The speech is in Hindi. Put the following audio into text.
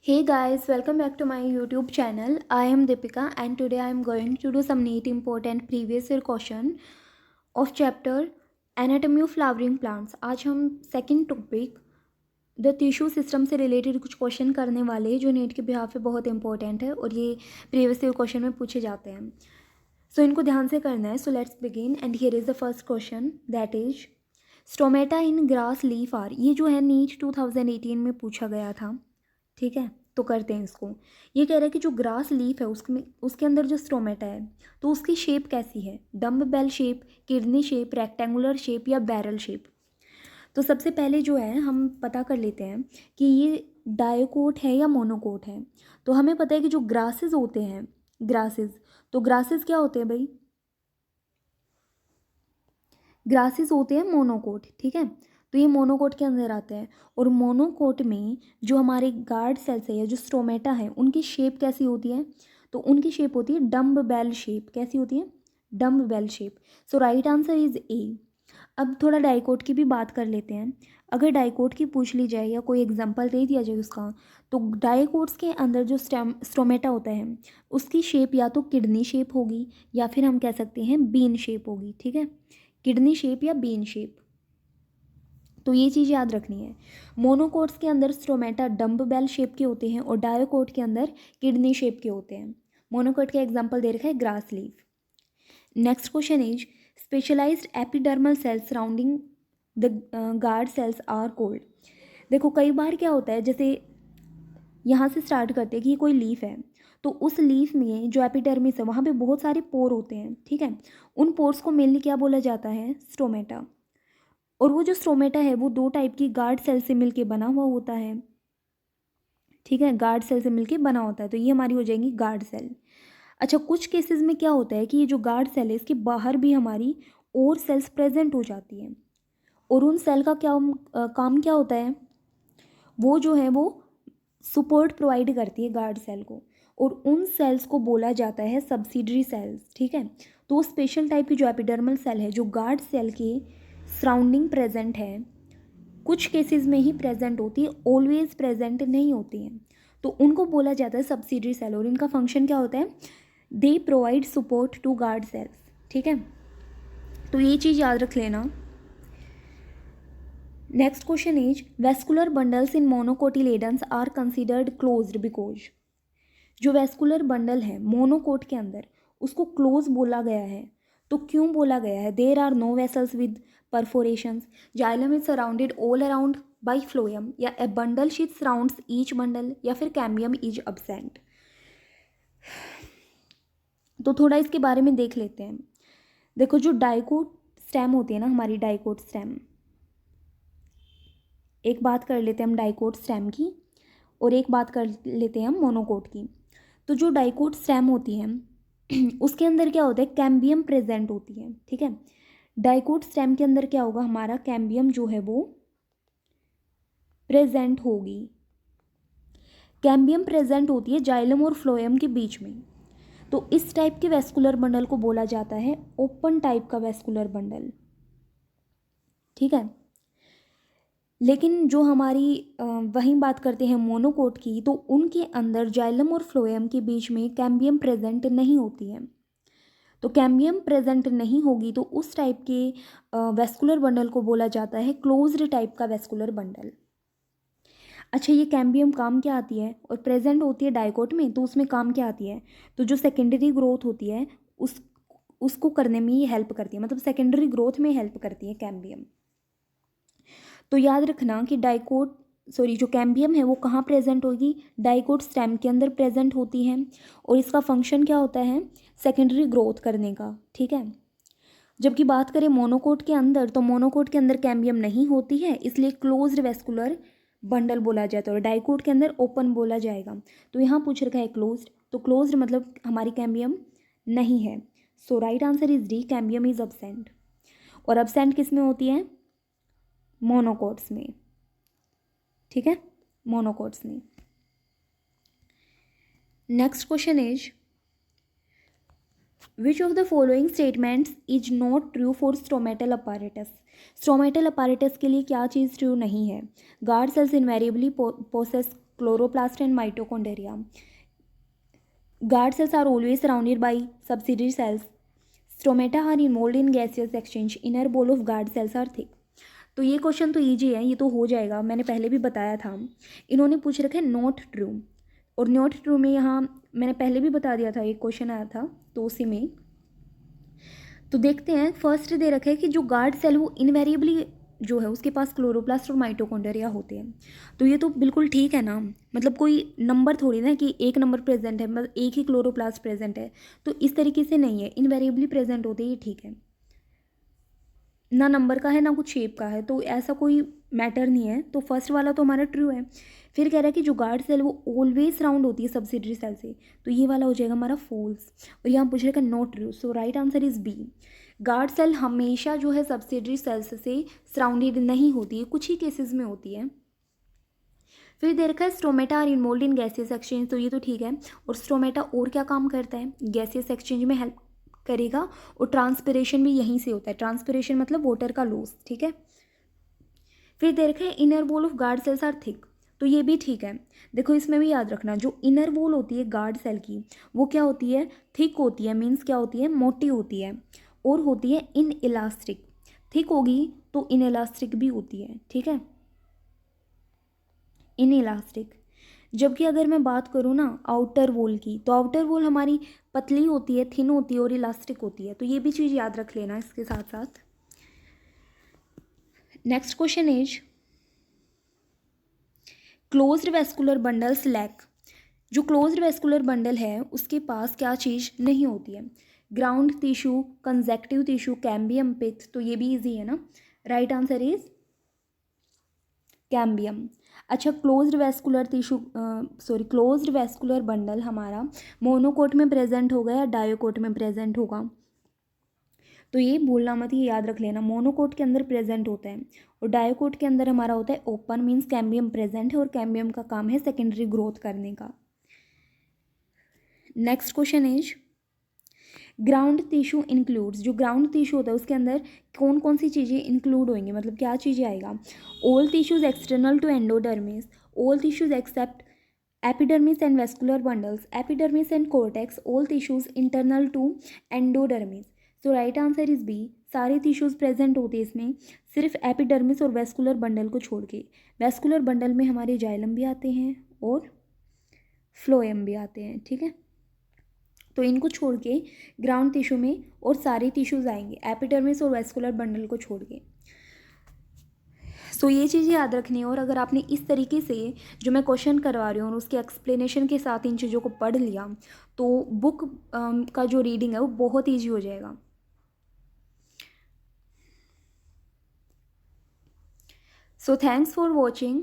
Hey guys, welcome back to my YouTube channel. I am Deepika and today I am going to do some neat important previous year question of chapter Anatomy of Flowering Plants. आज हम second topic the tissue system से रिलेटेड कुछ क्वेश्चन करने वाले हैं जो नीट के बिहाफ पे बहुत इंपॉर्टेंट है और ये प्रीवियस ईयर क्वेश्चन में पूछे जाते हैं. सो इनको ध्यान से करना है. So let's begin and here is the first question that is stomata in grass leaf are. ये जो है नीट 2018 में पूछा गया था. ठीक है, तो करते हैं इसको. ये कह रहा है कि जो ग्रास लीफ है उसके अंदर जो स्टोमेटा है तो उसकी शेप कैसी है. Dumb bell shape, kidney shape, rectangular shape या बैरल शेप. तो सबसे पहले जो है हम पता कर लेते हैं कि ये डायोकोट है या मोनोकोट है. तो हमें पता है कि जो ग्रासेस होते हैं तो ग्रासेस क्या होते हैं भाई. ग्रासेस होते हैं मोनोकोट. ठीक है, तो ये मोनोकोट के अंदर आते हैं. और मोनोकोट में जो हमारे गार्ड सेल्स है या जो स्ट्रोमेटा है उनकी शेप कैसी होती है. तो उनकी शेप होती है डम्ब बेल शेप. कैसी होती है. Dumb bell shape. So right answer is A. अब थोड़ा डाइकोट की भी बात कर लेते हैं. अगर डाइकोट की पूछ ली जाए या कोई एग्जांपल दे दिया जाए उसका, तो डाइकोट्स के अंदर जो स्ट्रोमेटा होता है उसकी शेप या तो किडनी शेप होगी या फिर हम कह सकते हैं बीन शेप होगी. ठीक है, किडनी शेप या बीन शेप. तो ये चीज़ याद रखनी है. मोनोकोट्स के अंदर स्ट्रोमेटा डम्ब बेल शेप के होते हैं और डायोकोट के अंदर किडनी शेप के होते हैं. मोनोकोट का एग्जांपल दे रखा है grass leaf. Next question is specialised epidermal cells surrounding the guard cells are called. देखो कई बार क्या होता है, जैसे यहाँ से स्टार्ट करते हैं कि ये कोई लीफ है तो उस लीफ में जो एपिडर्मिस है वहाँ पे बहुत सारे पोर होते हैं. ठीक है, उन पोर्स को मेनली क्या बोला जाता है. स्टोमेटा. और वो जो स्ट्रोमेटा है वो दो टाइप की गार्ड सेल से मिलके बना हुआ होता है. ठीक है, गार्ड सेल से मिलके बना होता है. तो ये हमारी हो जाएंगी गार्ड सेल. अच्छा, कुछ केसेस में क्या होता है कि ये जो गार्ड सेल है इसके बाहर भी हमारी और सेल्स प्रेजेंट हो जाती हैं. और उन सेल का क्या काम क्या होता है. वो जो है वो सपोर्ट प्रोवाइड करती है गार्ड सेल को. और उन सेल्स को बोला जाता है सब्सिडरी सेल्स. ठीक है, तो स्पेशल टाइप की जो एपिडर्मल सेल है जो गार्ड सेल के सराउंडिंग प्रेजेंट है, कुछ केसेस में ही प्रेजेंट होती है, ऑलवेज प्रेजेंट नहीं होती हैं. तो उनको बोला जाता है सब्सिडरी सेल. और इनका फंक्शन क्या होता है. They provide support to guard cells. ठीक है, तो ये चीज़ याद रख लेना. Next question is vascular bundles in monocotyledons are considered closed because. जो वेस्कुलर बंडल है मोनोकोट के अंदर उसको क्लोज बोला गया है. तो क्यों बोला गया है. There are no vessels with perforations. Xylem is surrounded all around by phloem. या a bundle sheath surrounds each bundle. या फिर कैम्बियम इज अब्सेंट. तो थोड़ा इसके बारे में देख लेते हैं. देखो जो डाइकोट स्टेम होती है ना हमारी डाइकोट स्टेम, एक बात कर लेते हैं हम डाइकोट स्टेम की और एक बात कर लेते हैं हम मोनोकोट की. तो जो डाइकोट स्टेम होती है उसके अंदर क्या होता है. कैम्बियम प्रेजेंट होती है. ठीक है, डाइकोट स्टेम के अंदर क्या होगा हमारा कैम्बियम जो है वो प्रेजेंट होगी. कैम्बियम प्रेजेंट होती है जाइलम और फ्लोएम के बीच में. तो इस टाइप के वेस्कुलर बंडल को बोला जाता है ओपन टाइप का वेस्कुलर बंडल. ठीक है, लेकिन जो हमारी वहीं बात करते हैं मोनोकोट की, तो उनके अंदर जाइलम और फ्लोएम के बीच में कैम्बियम प्रेजेंट नहीं होती है. तो कैम्बियम प्रेजेंट नहीं होगी तो उस टाइप के वेस्कुलर बंडल को बोला जाता है क्लोज्ड टाइप का वेस्कुलर बंडल. अच्छा, ये कैम्बियम काम क्या आती है और प्रेजेंट होती है डाइकोट में, तो उसमें काम क्या आती है. तो जो सेकेंडरी ग्रोथ होती है उसको करने में ये हेल्प करती है. मतलब सेकेंडरी ग्रोथ में हेल्प करती है कैम्बियम. तो याद रखना कि जो कैम्बियम है वो कहाँ प्रेजेंट होगी. डाइकोट स्टेम के अंदर प्रेजेंट होती है. और इसका फंक्शन क्या होता है. सेकेंडरी ग्रोथ करने का. ठीक है, जबकि बात करें मोनोकोट के अंदर तो मोनोकोट के अंदर कैम्बियम नहीं होती है, इसलिए क्लोज्ड वेस्कुलर बंडल बोला जाता है. और डाइकोट के अंदर ओपन बोला जाएगा. तो यहाँ पूछ रखा है क्लोज्ड, तो क्लोज्ड मतलब हमारी कैम्बियम नहीं है. So right answer is D, cambium is absent. और अब्सेंट किस में होती है. मोनोकोट्स में. ठीक है, मोनोकोट्स में. Next question is which of the following statements is not true for stomatal apparatus. Stomatal apparatus के लिए क्या चीज़ ट्रू नहीं है. Guard cells invariably possess chloroplast and mitochondria. Guard cells are always surrounded by subsidiary cells. Stomata are involved in gaseous exchange. Inner wall of guard cells are thick. तो ये क्वेश्चन तो ईजी है, ये तो हो जाएगा, मैंने पहले भी बताया था. इन्होंने पूछ रखा है नॉट ट्रू, और नॉट ट्रू में यहाँ मैंने पहले भी बता दिया था, एक क्वेश्चन आया था तो उसी में. तो देखते हैं, फर्स्ट दे रखा है कि जो गार्ड सेल वो इनवेरिएबली जो है उसके पास क्लोरोप्लास्ट और माइटोकॉन्ड्रिया होते हैं. तो ये तो बिल्कुल ठीक है ना, मतलब कोई नंबर थोड़ी ना कि एक नंबर प्रेजेंट है, मतलब एक ही क्लोरोप्लास्ट प्रेजेंट है, तो इस तरीके से नहीं है, इनवेरिएबली प्रेजेंट होते ही ठीक है. ना नंबर का है ना कुछ शेप का है, तो ऐसा कोई मैटर नहीं है. तो फर्स्ट वाला तो हमारा ट्रू है. फिर कह रहा है कि जो गार्ड सेल वो ऑलवेज राउंड होती है सब्सिडरी सेल से, तो ये वाला हो जाएगा हमारा फॉल्स. और यहाँ पूछ रहा है not true, so right answer is B. Guard cell हमेशा जो है सब्सिडरी सेल्स से सराउंडेड नहीं होती है, कुछ ही केसेस में होती है. फिर दे रखा है stomata are involve in gaseous exchange, तो ये तो ठीक है. और स्टोमेटा और क्या काम करता है, गैसियस एक्सचेंज में हेल्प करेगा, और ट्रांसपिरेशन भी यहीं से होता है. ट्रांसपिरेशन मतलब वाटर का लॉस, ठीक है. फिर दे रखा है inner wall of guard cells are thick, तो ये भी ठीक है. देखो इसमें भी याद रखना, जो इनर वॉल होती है गार्ड सेल की वो क्या होती है, थिक होती है. मीन्स क्या होती है, मोटी होती है, और होती है इन इलास्टिक. थिक होगी तो इन इलास्टिक भी होती है, ठीक है, इन इलास्टिक. जबकि अगर मैं बात करूँ ना आउटर वॉल की, तो आउटर वॉल हमारी पतली होती है, थिन होती है और इलास्टिक होती है. तो ये भी चीज़ याद रख लेना इसके साथ साथ. Next question is closed vascular bundles lack. जो क्लोज्ड वेस्कुलर बंडल है उसके पास क्या चीज़ नहीं होती है, ground tissue, conjunctive tissue, cambium pith. तो ये भी इजी है ना, राइट आंसर इज कैम्बियम. अच्छा, closed vascular tissue closed vascular bundle हमारा मोनोकोट में प्रेजेंट होगा या डायोकोट में प्रेजेंट होगा, तो ये भूलना मत, ये याद रख लेना. मोनोकोट के अंदर प्रेजेंट होता है और डायोकोट के अंदर हमारा होता है ओपन. मीन्स कैम्बियम प्रेजेंट है और कैम्बियम का काम है सेकेंडरी ग्रोथ करने का. Next question is ground tissue includes. जो ग्राउंड टिश्यू होता है उसके अंदर कौन कौन सी चीज़ें इंक्लूड होंगी, मतलब क्या चीज़ें आएगा. All tissues external to endodermis, all tissues except epidermis and vascular bundles, epidermis and cortex, all tissues internal to endodermis. तो राइट आंसर इज बी, सारे टिश्यूज प्रेजेंट होते हैं इसमें, सिर्फ एपिडर्मिस और वेस्कुलर बंडल को छोड़ के. वेस्कुलर बंडल में हमारे जाइलम भी आते हैं और फ्लोएम भी आते हैं, ठीक है. तो इनको छोड़ के ग्राउंड टिश्यू में और सारे टिश्यूज आएंगे, एपिडर्मिस और वेस्कुलर बंडल को छोड़ के. सो ये चीज़ें याद रखनी है. और अगर आपने इस तरीके से जो मैं क्वेश्चन करवा रही हूँ और उसके एक्सप्लेनेशन के साथ इन चीज़ों को पढ़ लिया, तो बुक का जो रीडिंग है वो बहुत ईजी हो जाएगा. So thanks for watching.